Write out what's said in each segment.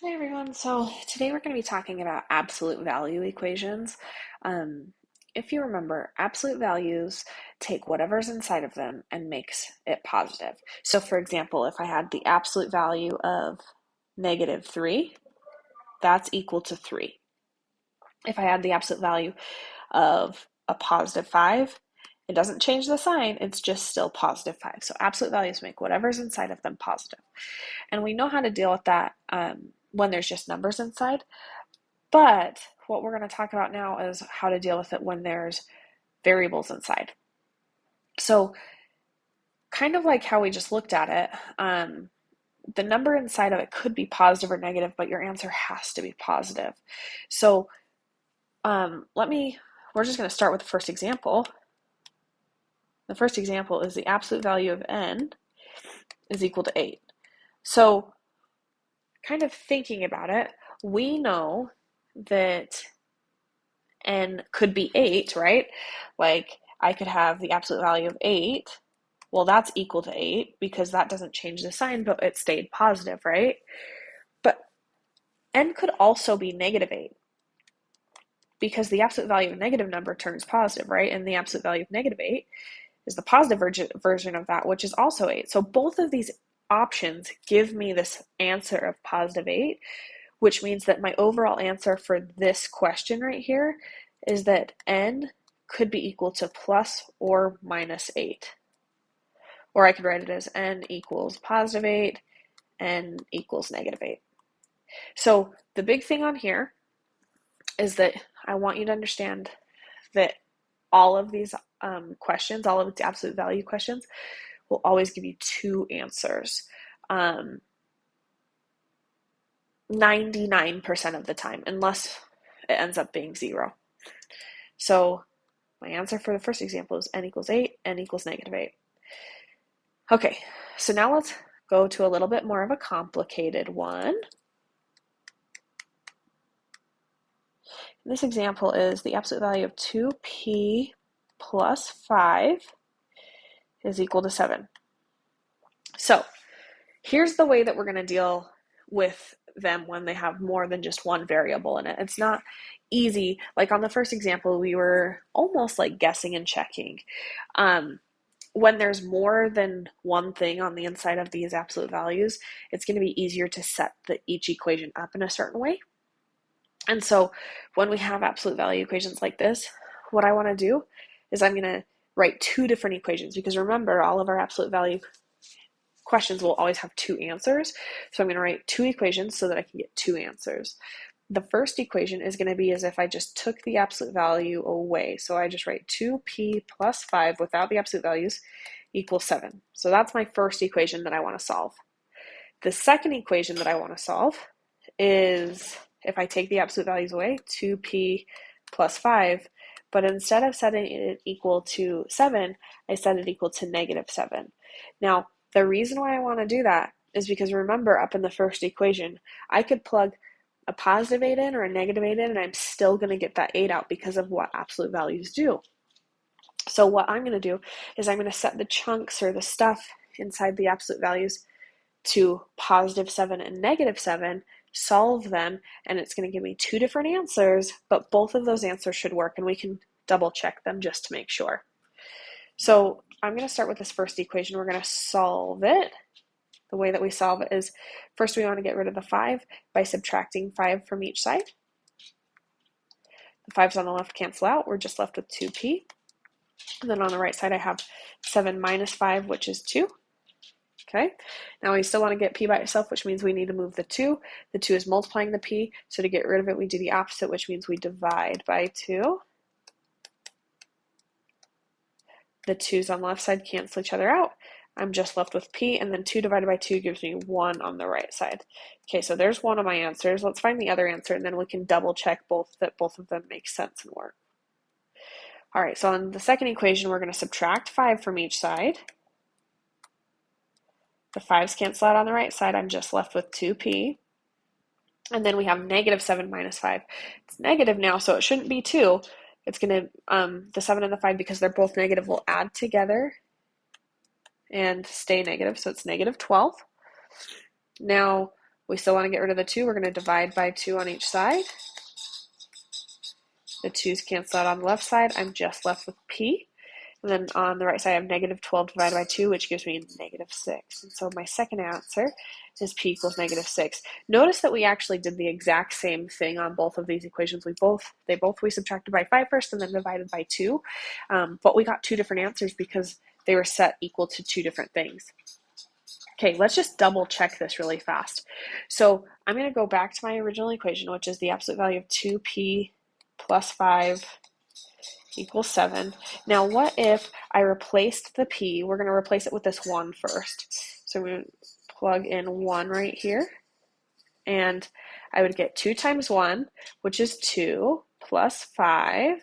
Hi everyone. So today we're going to be talking about absolute value equations. Um, if you remember, absolute values take whatever's inside of them and makes it positive. So for example, if I had the absolute value of -3, that's equal to 3. If I had the absolute value of a +5, it doesn't change the sign, it's just still +5. So absolute values make whatever's inside of them positive. And we know how to deal with that when there's just numbers inside. But what we're going to talk about now is how to deal with it when there's variables inside. So, kind of like how we just looked at it, the number inside of it could be positive or negative, but your answer has to be positive. So, we're just going to start with the first example. The first example is the absolute value of n is equal to 8. So, kind of thinking about it, we know that n could be 8, right? Like I could have the absolute value of 8. Well, that's equal to 8 because that doesn't change the sign, but it stayed positive, right? But n could also be -8 because the absolute value of a negative number turns positive, right? And the absolute value of -8 is the positive version of that, which is also 8. So both of these options give me this answer of +8, which means that my overall answer for this question right here is that n could be equal to plus or -8. Or I could write it as n equals +8, n equals -8. So the big thing on here is that I want you to understand that all of these questions, all of the absolute value questions, will always give you two answers. 99% of the time, unless it ends up being 0. So my answer for the first example is n equals 8, n equals -8. Okay, so now let's go to a little bit more of a complicated one. This example is the absolute value of 2p plus 5 is equal to 7. So here's the way that we're going to deal with them when they have more than just one variable in it. It's not easy. Like on the first example, we were almost like guessing and checking. When there's more than one thing on the inside of these absolute values, it's going to be easier to set each equation up in a certain way. And so when we have absolute value equations like this, what I want to do is I'm going to write two different equations because remember, all of our absolute value questions will always have two answers. So I'm going to write two equations so that I can get two answers. The first equation is going to be as if I just took the absolute value away. So I just write 2p plus 5 without the absolute values equals 7. So that's my first equation that I want to solve. The second equation that I want to solve is if I take the absolute values away, 2p plus 5, but instead of setting it equal to 7, I set it equal to -7. Now, the reason why I want to do that is because remember up in the first equation, I could plug a +8 in or a -8 in and I'm still going to get that 8 out because of what absolute values do. So what I'm going to do is I'm going to set the chunks or the stuff inside the absolute values to +7 and -7, solve them, and it's going to give me two different answers, but both of those answers should work, and we can double check them just to make sure. So I'm going to start with this first equation. We're going to solve it. The way that we solve it is first we want to get rid of the 5 by subtracting 5 from each side. The 5's on the left cancel out. We're just left with 2p. And then on the right side I have 7 minus 5, which is 2. Okay, now we still want to get p by itself, which means we need to move the 2. The 2 is multiplying the p, so to get rid of it, we do the opposite, which means we divide by 2. The 2's on the left side cancel each other out. I'm just left with p, and then 2 divided by 2 gives me 1 on the right side. Okay, so there's one of my answers. Let's find the other answer, and then we can double check that both of them make sense and work. All right, so on the second equation, we're going to subtract 5 from each side. The 5's cancel out on the right side. I'm just left with 2p. And then we have -7 minus 5. It's negative now, so it shouldn't be 2. It's going to, the 7 and the 5, because they're both negative, will add together and stay negative, so it's -12. Now, We still want to get rid of the 2. We're going to divide by 2 on each side. The 2's cancel out on the left side. I'm just left with p. And then on the right side, I have negative 12 divided by 2, which gives me negative 6. And so my second answer is p equals negative 6. Notice that we actually did the exact same thing on both of these equations. We subtracted by 5 first and then divided by 2. But we got 2 different answers because they were set equal to 2 different things. Okay, let's just double check this really fast. So I'm going to go back to my original equation, which is the absolute value of 2p plus 5 equals 7. Now what if I replaced the p? We're going to replace it with this 1 first. So we're going to plug in 1 right here. And I would get 2 times 1, which is 2, plus 5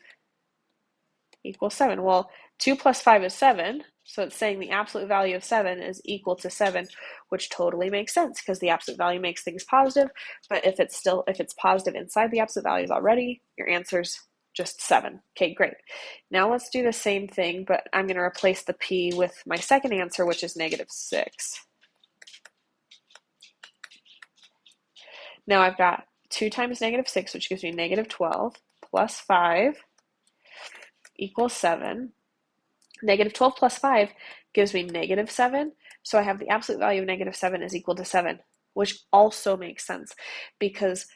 equals 7. Well, 2 plus 5 is 7. So it's saying the absolute value of 7 is equal to 7, which totally makes sense because the absolute value makes things positive. But if it's positive inside the absolute values already, your answer's just 7. Okay, great. Now let's do the same thing, but I'm going to replace the p with my second answer, which is negative 6. Now I've got 2 times negative 6, which gives me negative 12, plus 5 equals 7. Negative 12 plus 5 gives me negative 7. So I have the absolute value of negative 7 is equal to 7, which also makes sense because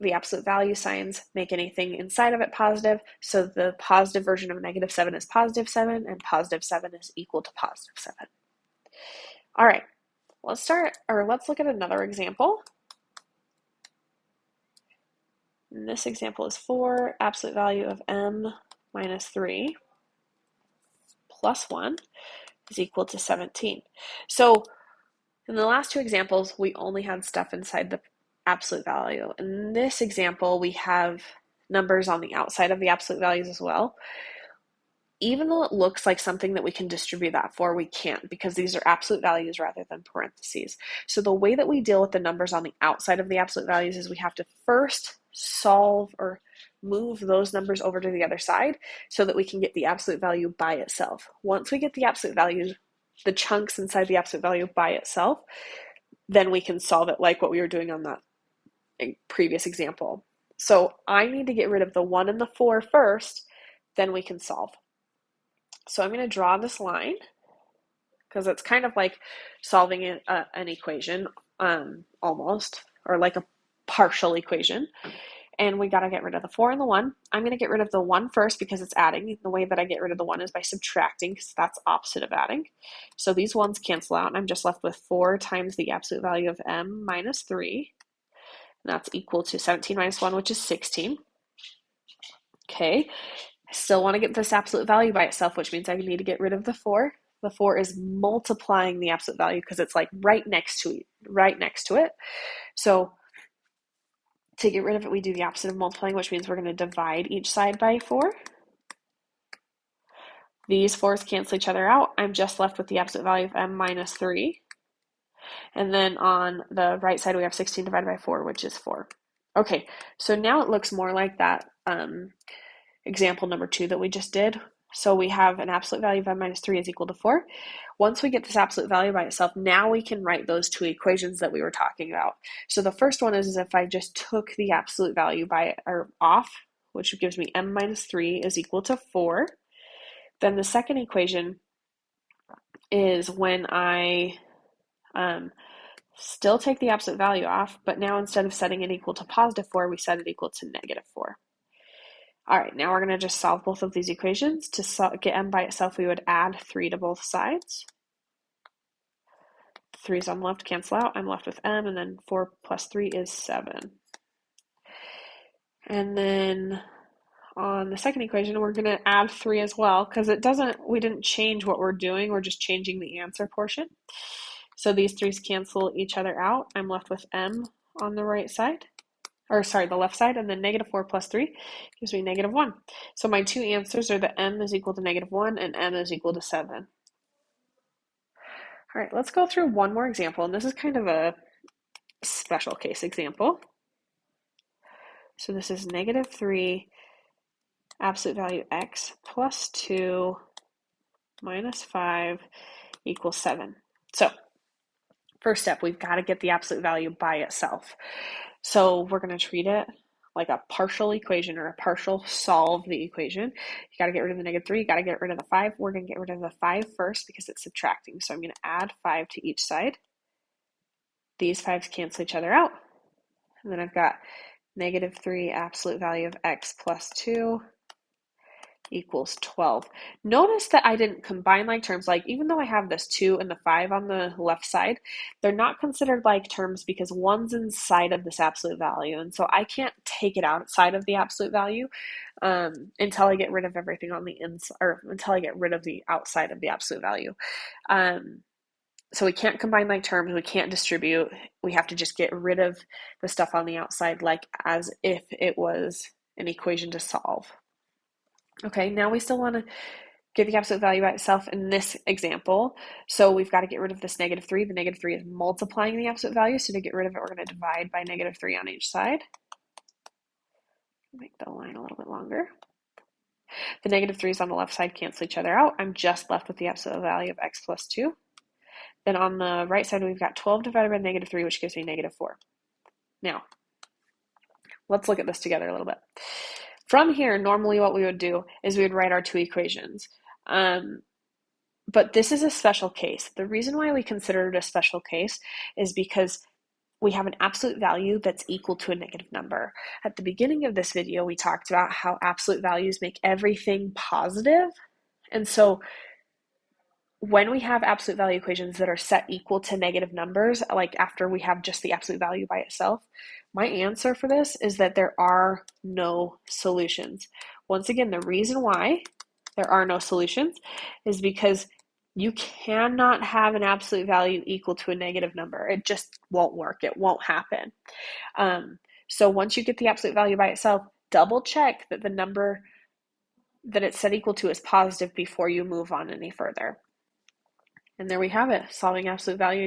the absolute value signs make anything inside of it positive. So the positive version of negative 7 is positive 7, and positive 7 is equal to positive 7. All right, let's look at another example. And this example is 4, absolute value of m minus 3 plus 1 is equal to 17. So in the last 2 examples, we only had stuff inside the absolute value. In this example, we have numbers on the outside of the absolute values as well. Even though it looks like something that we can distribute that for, we can't because these are absolute values rather than parentheses. So the way that we deal with the numbers on the outside of the absolute values is we have to first solve or move those numbers over to the other side so that we can get the absolute value by itself. Once we get the absolute values, the chunks inside the absolute value by itself, then we can solve it like what we were doing on that previous example. So I need to get rid of the 1 and the 4 first, then we can solve. So I'm going to draw this line because it's kind of like solving an equation almost, or like a partial equation. And we got to get rid of the 4 and the 1. I'm going to get rid of the 1 first because it's adding. The way that I get rid of the 1 is by subtracting because that's opposite of adding. So these 1's cancel out and I'm just left with 4 times the absolute value of m minus 3. And that's equal to 17 minus 1, which is 16. Okay, I still want to get this absolute value by itself, which means I need to get rid of the 4. The 4 is multiplying the absolute value because it's like right next to it. So to get rid of it, we do the opposite of multiplying, which means we're going to divide each side by 4. These 4's cancel each other out. I'm just left with the absolute value of m minus 3. And then on the right side, we have 16 divided by 4, which is 4. Okay, so now it looks more like that example number 2 that we just did. So we have an absolute value of m minus 3 is equal to 4. Once we get this absolute value by itself, now we can write those 2 equations that we were talking about. So the first one is if I just took the absolute value off, which gives me m minus 3 is equal to 4. Then the second equation is when I still take the absolute value off, but now instead of setting it equal to positive 4, we set it equal to negative 4. All right, now we're going to just solve both of these equations. To get m by itself, we would add 3 to both sides. 3's on the left cancel out. I'm left with m, and then 4 plus 3 is 7. And then on the second equation, we're going to add 3 as well because we didn't change what we're doing. We're just changing the answer portion. So these 3's cancel each other out. I'm left with m on the right side. The left side, and then negative 4 plus 3 gives me negative 1. So my 2 answers are that m is equal to negative 1 and m is equal to 7. All right, let's go through one more example, and this is kind of a special case example. So this is negative 3, absolute value x plus 2 minus 5 equals 7. So First step, we've got to get the absolute value by itself. So we're going to treat it like a partial equation or a partial solve the equation. You got to get rid of the negative 3. You got to get rid of the 5. We're going to get rid of the 5 first because it's subtracting. So I'm going to add 5 to each side. These 5s cancel each other out. And then I've got negative 3 absolute value of x plus 2 equals 12. Notice that I didn't combine like terms. Like, even though I have this 2 and the 5 on the left side, they're not considered like terms because one's inside of this absolute value. And so I can't take it outside of the absolute value until I get rid of everything on the inside, or until I get rid of the outside of the absolute value. So we can't combine like terms. We can't distribute. We have to just get rid of the stuff on the outside, like as if it was an equation to solve. Okay, now we still want to get the absolute value by itself in this example. So we've got to get rid of this negative 3. The negative 3 is multiplying the absolute value. So to get rid of it, we're going to divide by negative 3 on each side. Make the line a little bit longer. The negative 3's on the left side cancel each other out. I'm just left with the absolute value of x plus 2. Then on the right side, we've got 12 divided by negative 3, which gives me negative 4. Now, let's look at this together a little bit. From here, normally what we would do is we would write our two equations. But this is a special case. The reason why we consider it a special case is because we have an absolute value that's equal to a negative number. At the beginning of this video, we talked about how absolute values make everything positive. And so when we have absolute value equations that are set equal to negative numbers, like after we have just the absolute value by itself, my answer for this is that there are no solutions. Once again, the reason why there are no solutions is because you cannot have an absolute value equal to a negative number. It just won't work. It won't happen. So once you get the absolute value by itself, double check that the number that it's set equal to is positive before you move on any further. And there we have it, solving absolute value